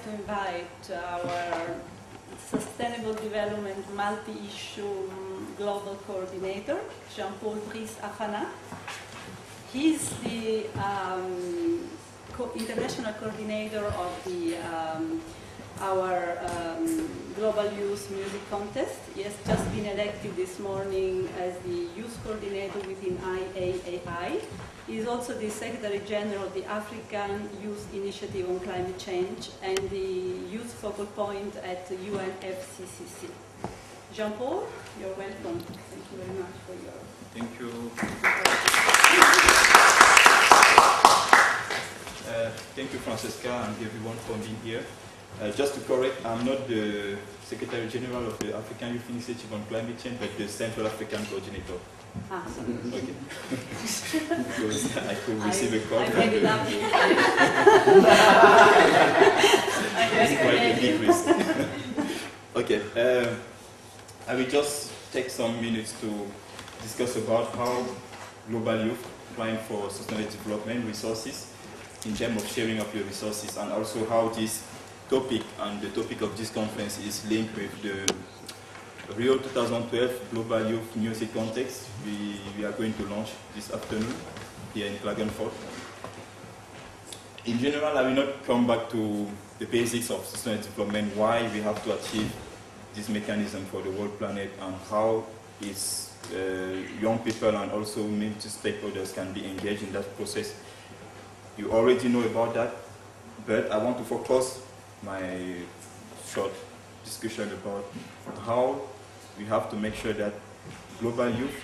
to invite our Sustainable Development Multi-Issue Global Coordinator, Jean-Paul Brice-Afana. He's the international coordinator of our Global Youth Music Contest. He has just been elected this morning as the youth coordinator within IAAI. He is also the Secretary General of the African Youth Initiative on Climate Change and the Youth Focal Point at the UNFCCC. Jean-Paul, you're welcome. Thank you very much for your... Thank you. Thank you, Francesca, and everyone for being here. Just to correct, I'm not the Secretary General of the African Youth Initiative on Climate Change, but the Central African Coordinator. Ah, sorry. Okay. Because I could receive a call. I made it up. It's quite a big risk. Okay. I will just take some minutes to discuss about how global youth applying for sustainable development resources in terms of sharing of your resources, and also how this topic and the topic of this conference is linked with the Rio 2012 Global Youth Music Contest we are going to launch this afternoon here in Klagenfurt. In general, I will not come back to the basics of sustainable development, why we have to achieve this mechanism for the world planet, and how its young people and also multi-stakeholders can be engaged in that process. You already know about that, but I want to focus my short discussion about how we have to make sure that global youth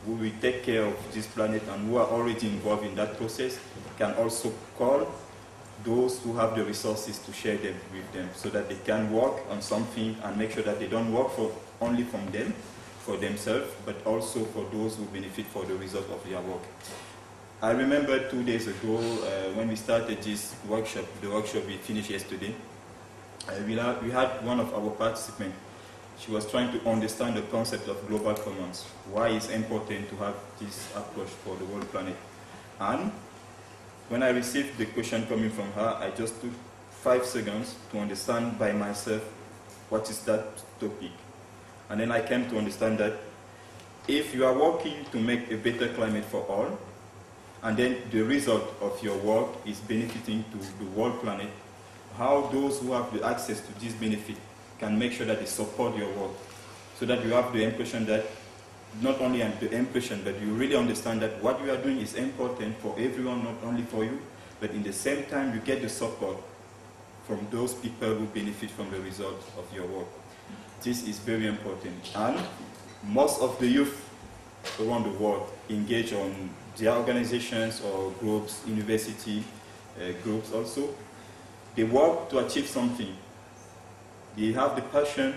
who will take care of this planet and who are already involved in that process can also call those who have the resources to share them with them, so that they can work on something and make sure that they don't work only from them, for themselves, but also for those who benefit for the result of their work. I remember 2 days ago when we started this workshop, the workshop we finished yesterday, we had one of our participants. She was trying to understand the concept of global commons, why it's important to have this approach for the world planet. And when I received the question coming from her, I just took 5 seconds to understand by myself what is that topic. And then I came to understand that if you are working to make a better climate for all, and then the result of your work is benefiting to the world planet, how those who have the access to this benefit can make sure that they support your work, so that you have the impression that, not only the impression, but you really understand that what you are doing is important for everyone, not only for you, but in the same time you get the support from those people who benefit from the result of your work. This is very important. And most of the youth around the world engage on their organizations or groups, university groups also. They work to achieve something. They have the passion,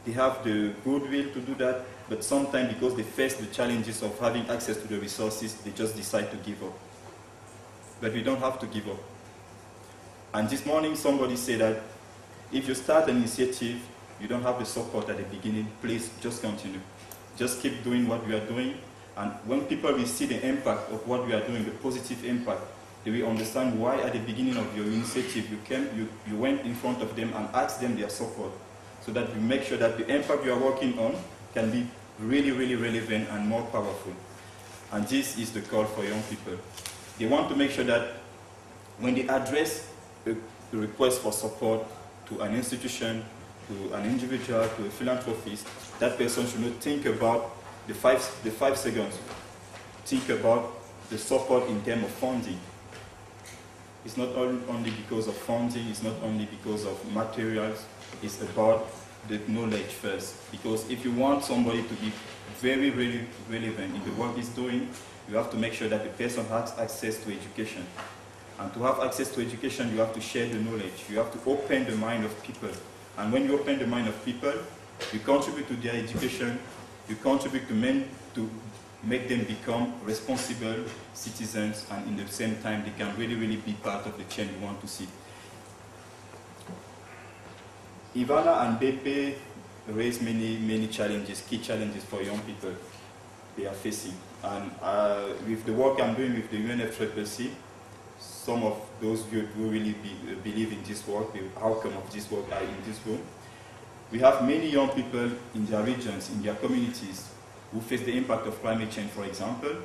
they have the goodwill to do that, but sometimes because they face the challenges of having access to the resources, they just decide to give up. But we don't have to give up. And this morning somebody said that if you start an initiative, you don't have the support at the beginning, please just continue. Just keep doing what we are doing, and when people will see the impact of what we are doing, the positive impact, they will understand why at the beginning of your initiative you went in front of them and asked them their support, so that you make sure that the impact you are working on can be really, really relevant and more powerful. And this is the call for young people. They want to make sure that when they address the request for support to an institution, to an individual, to a philanthropist, that person should not think about the five seconds. Think about the support in terms of funding. It's not only because of funding, it's not only because of materials, it's about the knowledge first. Because if you want somebody to be very, really relevant in the work he's doing, you have to make sure that the person has access to education. And to have access to education, you have to share the knowledge. You have to open the mind of people. And when you open the mind of people, you contribute to their education, you contribute to make them become responsible citizens, and in the same time, they can really, really be part of the change we want to see. Ivana and Beppe raised many challenges, key challenges for young people they are facing. And with the work I'm doing with the UNFCCC, some of those youth who really believe in this work, the outcome of this work are in this room. We have many young people in their regions, in their communities, who face the impact of climate change, for example,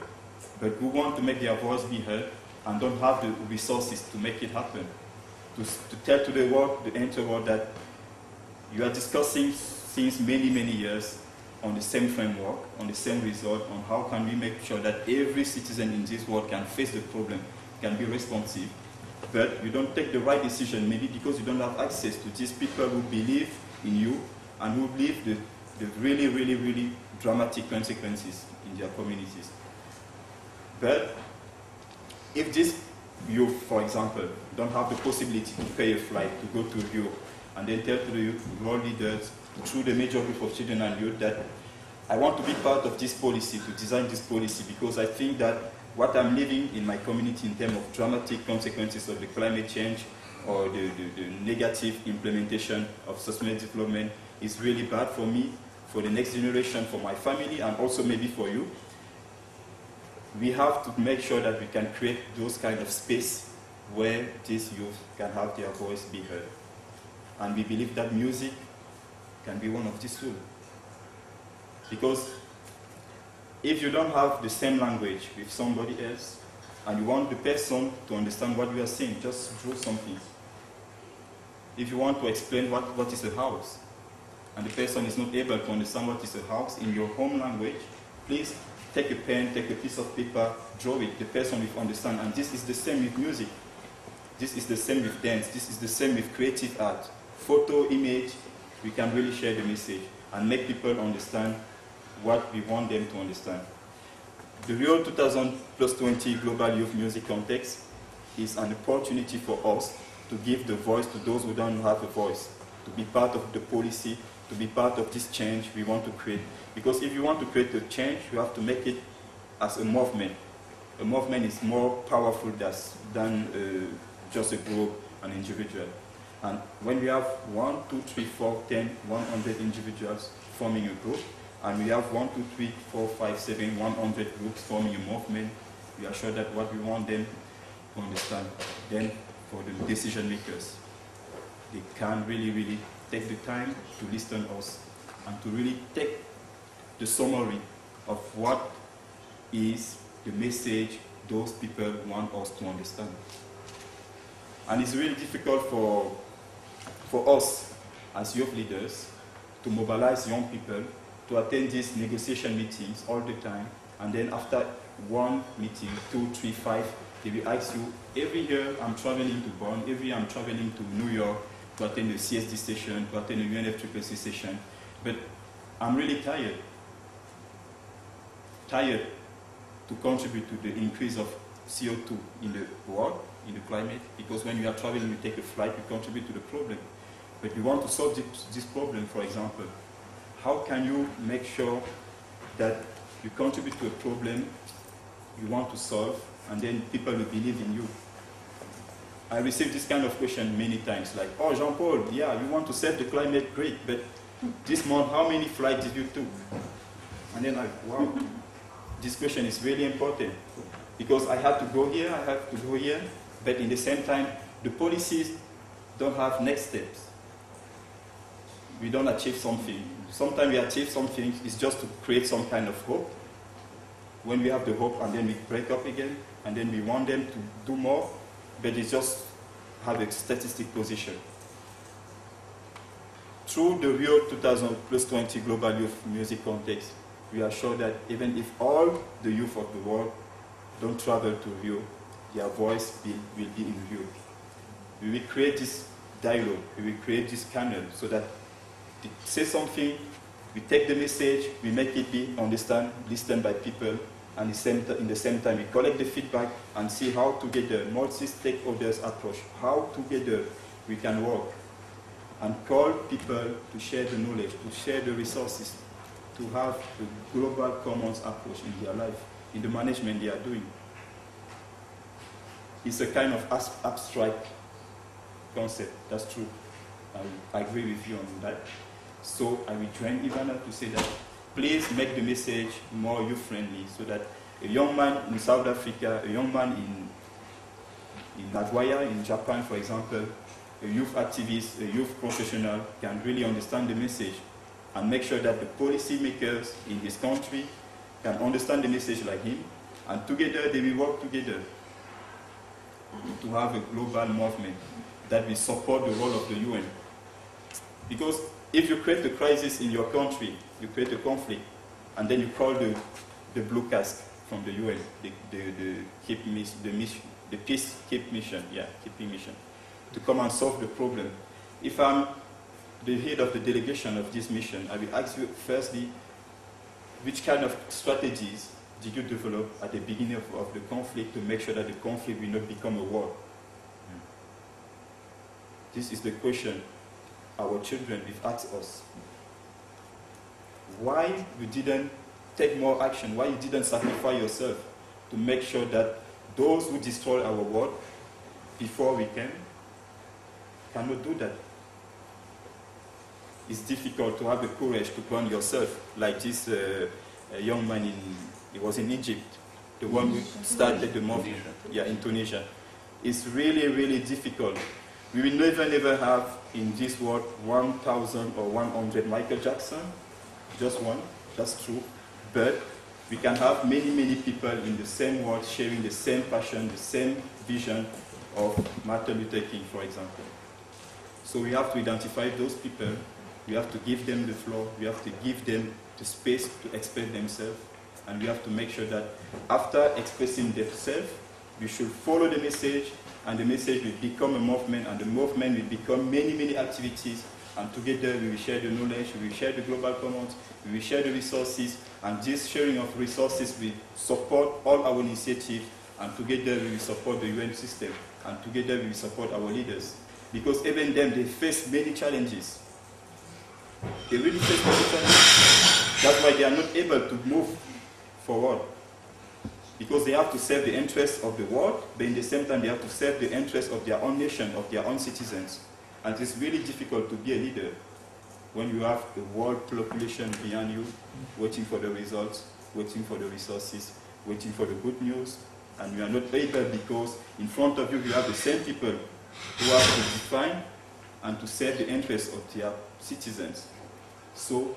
but who want to make their voice be heard and don't have the resources to make it happen. To tell to the world, the entire world, that you are discussing since many, many years on the same framework, on the same result, on how can we make sure that every citizen in this world can face the problem, can be responsive, but you don't take the right decision, maybe because you don't have access to these people who believe in you and who believe the really, really, really dramatic consequences in their communities. But if this youth, for example, don't have the possibility to pay a flight to go to Rio, and then tell to the youth, world leaders, through the major group of children and youth, that I want to be part of this policy, to design this policy, because I think that what I'm living in my community in terms of dramatic consequences of the climate change or the negative implementation of sustainable development is really bad for me, for the next generation, for my family, and also maybe for you. We have to make sure that we can create those kind of space where these youth can have their voice be heard. And we believe that music can be one of these tools. Because if you don't have the same language with somebody else, and you want the person to understand what you are saying, just draw something. If you want to explain what is a house, and the person is not able to understand what is a house in your home language, please take a pen, take a piece of paper, draw it, the person will understand. And this is the same with music. This is the same with dance. This is the same with creative art. Photo, image, we can really share the message and make people understand what we want them to understand. The Rio 2020 Global Youth Music Context is an opportunity for us to give the voice to those who don't have a voice, to be part of the policy, to be part of this change we want to create. Because if you want to create a change, you have to make it as a movement. A movement is more powerful than just a group, an individual. And when we have 1, 2, 3, 4, 10, 100 individuals forming a group, and we have 1, 2, 3, 4, 5, 7, 100 groups forming a movement, we are sure that what we want them to understand. Then for the decision makers, they can really, really take the time to listen to us and to really take the summary of what is the message those people want us to understand. And it's really difficult for us as youth leaders to mobilize young people to attend these negotiation meetings all the time, and then after one meeting, 2, 3, 5, they will ask you, every year I'm traveling to Bonn, every year I'm traveling to New York to attend the CSD session, to attend the UNFCCC session, but I'm really tired to contribute to the increase of CO2 in the world, in the climate, because when you are traveling, you take a flight, you contribute to the problem. But you want to solve this problem, for example. How can you make sure that you contribute to a problem you want to solve, and then people will believe in you? I received this kind of question many times, like, oh, Jean-Paul, yeah, you want to save the climate, great, but this month, how many flights did you take? And then wow, this question is really important, because I have to go here, I have to go here, but in the same time, the policies don't have next steps. We don't achieve something. Sometimes we achieve something, it's just to create some kind of hope. When we have the hope and then we break up again, and then we want them to do more, but it's just have a statistic position. Through the Rio 2020 Global Youth Music Context, we are sure that even if all the youth of the world don't travel to Rio, their voice will be in Rio. We will create this dialogue, we will create this channel so that they say something, we take the message, we make it be understood, listened by people, and in the same time we collect the feedback and see how together, multi-stakeholders approach, how together we can work and call people to share the knowledge, to share the resources, to have a global commons approach in their life, in the management they are doing. It's a kind of abstract concept, that's true. I agree with you on that. So I will join Ivana to say that please make the message more youth-friendly so that a young man in South Africa, a young man in Nagoya, in Japan, for example, a youth activist, a youth professional can really understand the message and make sure that the policy makers in his country can understand the message like him, and together they will work together to have a global movement that will support the role of the UN. Because if you create a crisis in your country, you create a conflict, and then you call the blue cask from the UN, the peacekeeping mission, to come and solve the problem. If I'm the head of the delegation of this mission, I will ask you firstly, which kind of strategies did you develop at the beginning of the conflict to make sure that the conflict will not become a war? This is the question our children will ask us. Why you didn't take more action? Why you didn't sacrifice yourself to make sure that those who destroy our world before we cannot do that? It's difficult to have the courage to plan yourself, like this young man he was in Egypt, the one who started the movement, in Tunisia. It's really, really difficult. We will never have in this world 1,000 or 100 Michael Jackson, just one, that's true. But we can have many, many people in the same world sharing the same passion, the same vision of Martin Luther King, for example. So we have to identify those people, we have to give them the floor, we have to give them the space to express themselves, and we have to make sure that after expressing themselves, we should follow the message, and the message will become a movement, and the movement will become many, many activities, and together we will share the knowledge, we will share the global commons, we will share the resources, and this sharing of resources will support all our initiatives, and together we will support the UN system, and together we will support our leaders. Because even them, they face many challenges. They really face many challenges. That's why they are not able to move forward. Because they have to serve the interests of the world, but in the same time they have to serve the interests of their own nation, of their own citizens. And it's really difficult to be a leader when you have the world population behind you, waiting for the results, waiting for the resources, waiting for the good news, and you are not able because in front of you you have the same people who have to define and to serve the interests of their citizens. So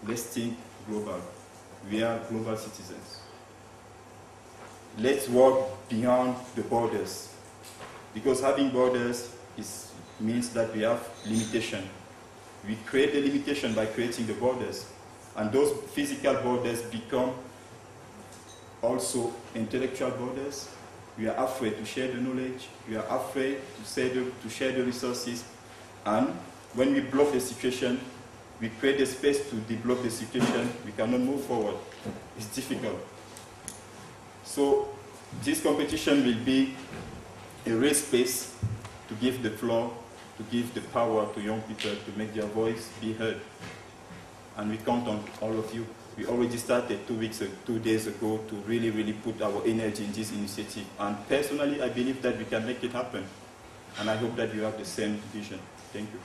let's think global. We are global citizens. Let's work beyond the borders, because having borders means that we have limitation. We create the limitation by creating the borders, and those physical borders become also intellectual borders. We are afraid to share the knowledge, we are afraid to share the resources, and when we block the situation, we create the space to deblock the situation, we cannot move forward. It's difficult. So this competition will be a real space to give the floor, to give the power to young people to make their voice be heard. And we count on all of you. We already started 2 days ago to really, really put our energy in this initiative. And personally, I believe that we can make it happen. And I hope that you have the same vision. Thank you.